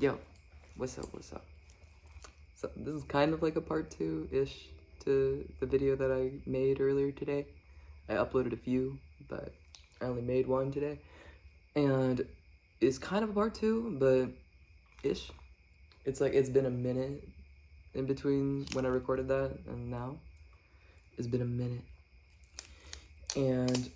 Yo, what's up, what's up? So this is kind of like a part 2-ish to the video that I made earlier today. I uploaded a few, but I only made one today. And it's kind of a part 2, but ish. It's like, it's been a minute in between when I recorded that and now. It's been a minute. And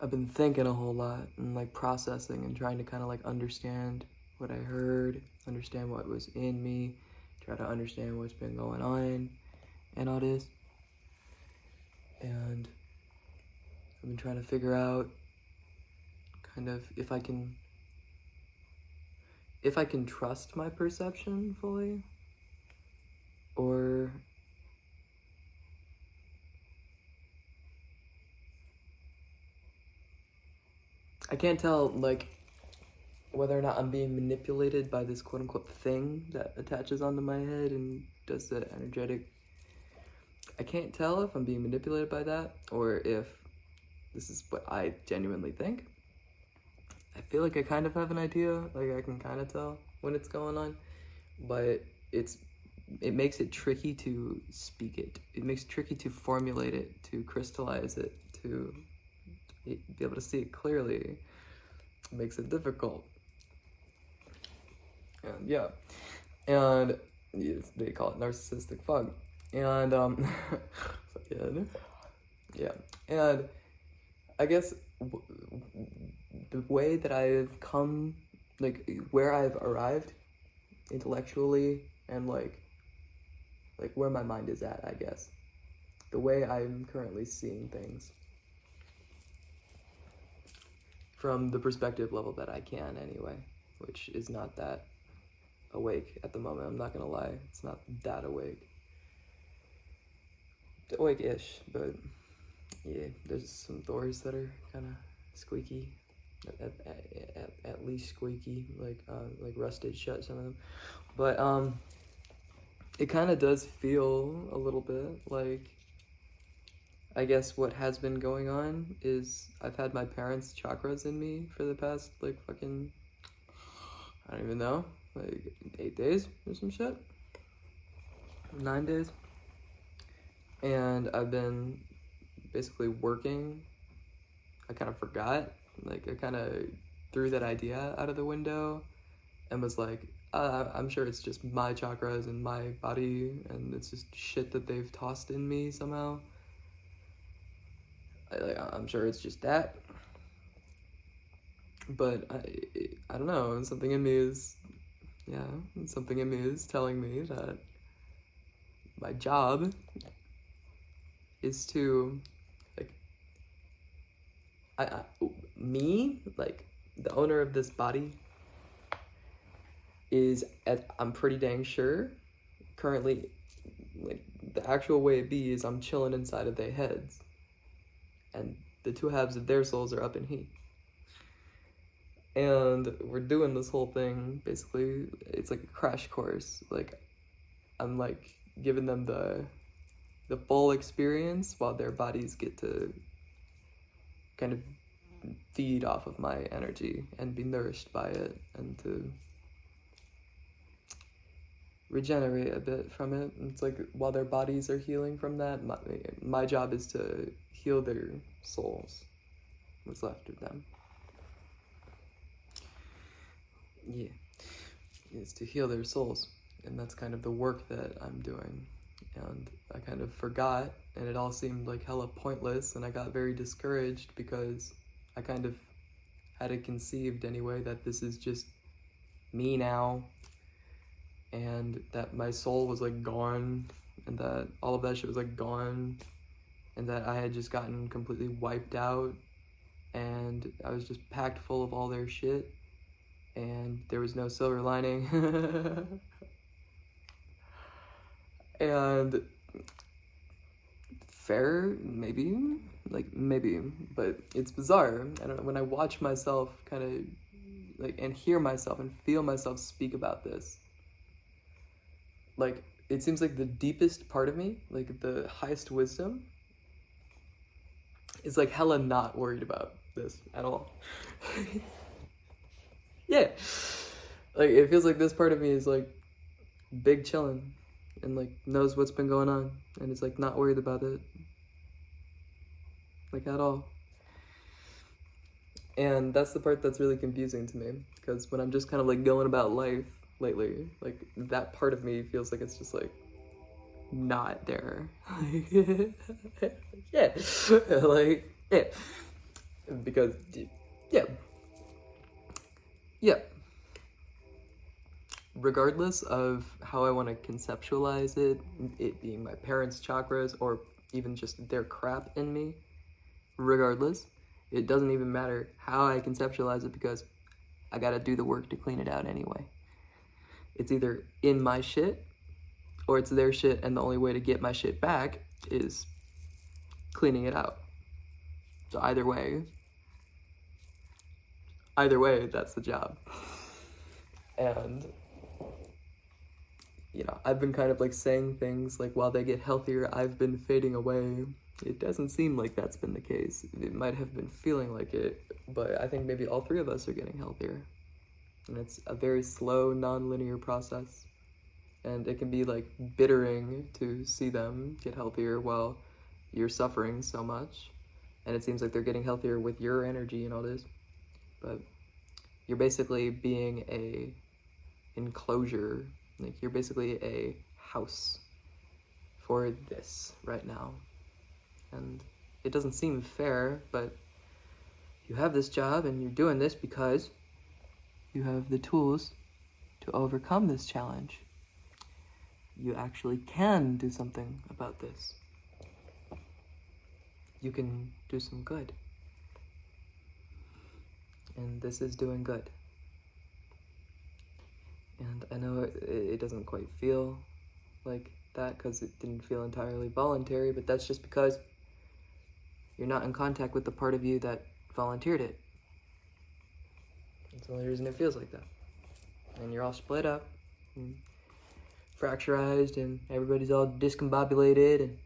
I've been thinking a whole lot and like processing and trying to kind of like understand what I heard, understand what was in me, try to understand what's been going on and all this. And I've been trying to figure out kind of if I can trust my perception fully, or I can't tell like whether or not I'm being manipulated by this quote-unquote thing that attaches onto my head and does the energetic. I can't tell if I'm being manipulated by that or if this is what I genuinely think. I feel like I kind of have an idea, like I can kind of tell when it's going on, but it makes it tricky to speak it. It makes it tricky to formulate it, to crystallize it, to be able to see it clearly. It makes it difficult. And yeah, and yes, they call it narcissistic fog. And yeah, and I guess the way that I've come, like where I've arrived intellectually and like where my mind is at, I guess. The way I'm currently seeing things. From the perspective level that I can anyway, which is not that awake at the moment, I'm not gonna lie, it's not that awake. It's awake-ish, but yeah, there's some doors that are kind of squeaky, at least squeaky, like rusted shut, some of them. But it kind of does feel a little bit like, I guess what has been going on is I've had my parents' chakras in me for the past like fucking, I don't even know, like 8 days or some shit, 9 days. And I've been basically working. I kind of forgot, like I kind of threw that idea out of the window and was like, I'm sure it's just my chakras and my body and it's just shit that they've tossed in me somehow. I'm sure it's just that. But I don't know, something in me is telling me that my job is to, like, me, like, the owner of this body is, I'm pretty dang sure, currently, like, the actual way it be is I'm chilling inside of their heads. And the two halves of their souls are up in here. And we're doing this whole thing, basically, it's like a crash course. Like, I'm, like, giving them the full experience while their bodies get to kind of feed off of my energy and be nourished by it and to regenerate a bit from it. And it's like while their bodies are healing from that, my job is to heal their souls, what's left of them. Yeah, is to heal their souls, and that's kind of the work that I'm doing. And I kind of forgot, and it all seemed like hella pointless, and I got very discouraged because I kind of had it conceived anyway that this is just me now, and that my soul was like gone, and that all of that shit was like gone, and that I had just gotten completely wiped out, and I was just packed full of all their shit, and there was no silver lining. And fair, maybe, but it's bizarre. I don't know, when I watch myself kind of like and hear myself and feel myself speak about this, like it seems like the deepest part of me, like the highest wisdom, is like hella not worried about this at all. Yeah. Like, it feels like this part of me is, like, big chillin'. And, like, knows what's been going on. And is, like, not worried about it. Like, at all. And that's the part that's really confusing to me. Because when I'm just kind of, like, going about life lately, like, that part of me feels like it's just, like, not there. Yeah. Like, yeah. Because, yeah. Yeah. Regardless of how I want to conceptualize it being my parents' chakras or even just their crap in me, regardless, it doesn't even matter how I conceptualize it because I gotta do the work to clean it out anyway. It's either in my shit or it's their shit, and the only way to get my shit back is cleaning it out. So either way, that's the job. And, you know, I've been kind of like saying things like while they get healthier, I've been fading away. It doesn't seem like that's been the case. It might have been feeling like it, but I think maybe all three of us are getting healthier. And it's a very slow, non-linear process. And it can be like bittering to see them get healthier while you're suffering so much. And it seems like they're getting healthier with your energy and all this. But you're basically being a enclosure. Like, you're basically a house for this right now. And it doesn't seem fair, but you have this job and you're doing this because you have the tools to overcome this challenge. You actually can do something about this. You can do some good. And this is doing good. And I know it doesn't quite feel like that because it didn't feel entirely voluntary, but that's just because you're not in contact with the part of you that volunteered it. That's the only reason it feels like that. And you're all split up and fracturized, and everybody's all discombobulated, and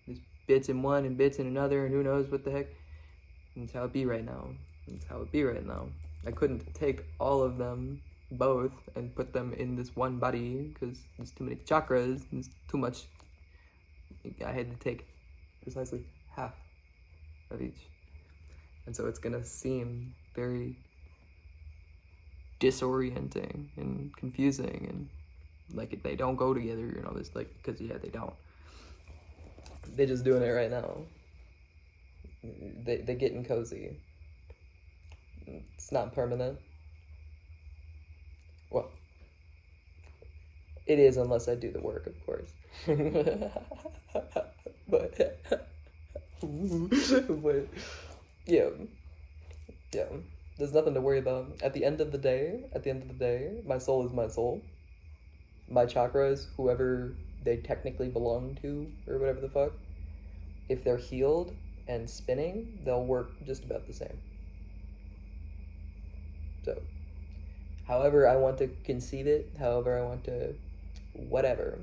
there's bits in one and bits in another, and who knows what the heck. And that's how it be right now. That's how it be right now. I couldn't take all of them both and put them in this one body because there's too many chakras, there's too much. I had to take precisely half of each. And so it's gonna seem very disorienting and confusing, and like they don't go together, you know, this, like, because yeah, they don't. They're just doing it right now. They're getting cozy. It's not permanent. Well, it is unless I do the work, of course. but yeah, there's nothing to worry about. At the end of the day, my soul is my soul. My chakras, whoever they technically belong to, or whatever the fuck, if they're healed and spinning, they'll work just about the same. So, however I want to conceive it, however I want to, whatever,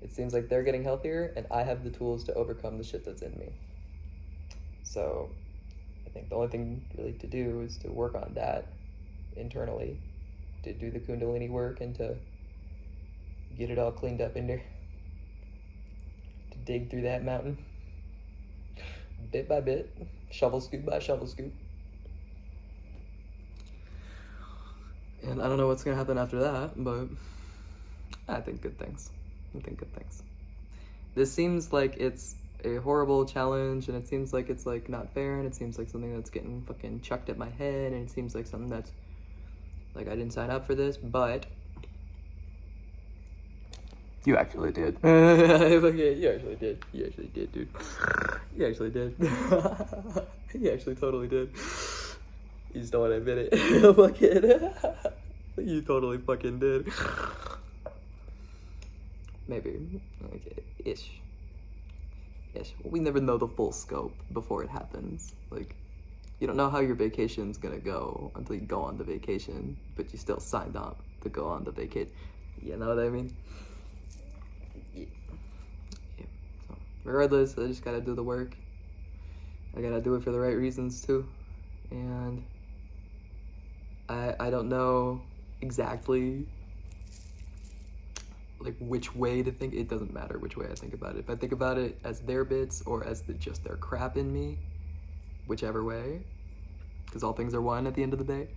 it seems like they're getting healthier, and I have the tools to overcome the shit that's in me. So, I think the only thing really to do is to work on that internally, to do the Kundalini work and to get it all cleaned up in there, to dig through that mountain, bit by bit, shovel scoop by shovel scoop. And I don't know what's gonna happen after that, but I think good things. This seems like it's a horrible challenge, and it seems like it's like not fair, and it seems like something that's getting fucking chucked at my head, and it seems like something that's like I didn't sign up for this, but you actually did. You actually did. You actually did, dude. You actually did. You actually totally did. You just don't want to admit it. Fucking. You totally fucking did. Maybe. Okay. Ish. We never know the full scope before it happens. Like, you don't know how your vacation's gonna go until you go on the vacation, but you still signed up to go on the vacation. You know what I mean? Yeah. So, regardless, I just gotta do the work. I gotta do it for the right reasons too. And I don't know exactly like which way to think. It doesn't matter which way I think about it. If I think about it as their bits or as just their crap in me, whichever way, because all things are one at the end of the day.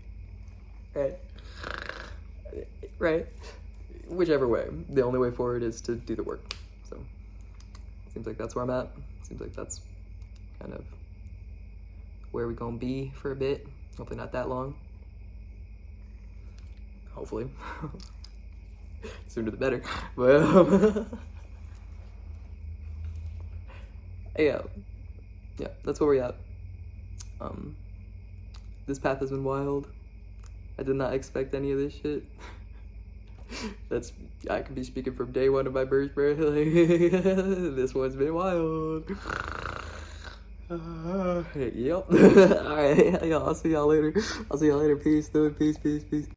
Right? Whichever way. The only way forward is to do the work. So, seems like that's where I'm at. Seems like that's kind of where we're gonna be for a bit. Hopefully not that long. Hopefully. Sooner the better. But, yeah, that's where we're at. This path has been wild. I did not expect any of this shit. I could be speaking from day one of my birth, bro. Like, this one's been wild. Yep. Alright, y'all, I'll see y'all later. Peace, dude. Peace.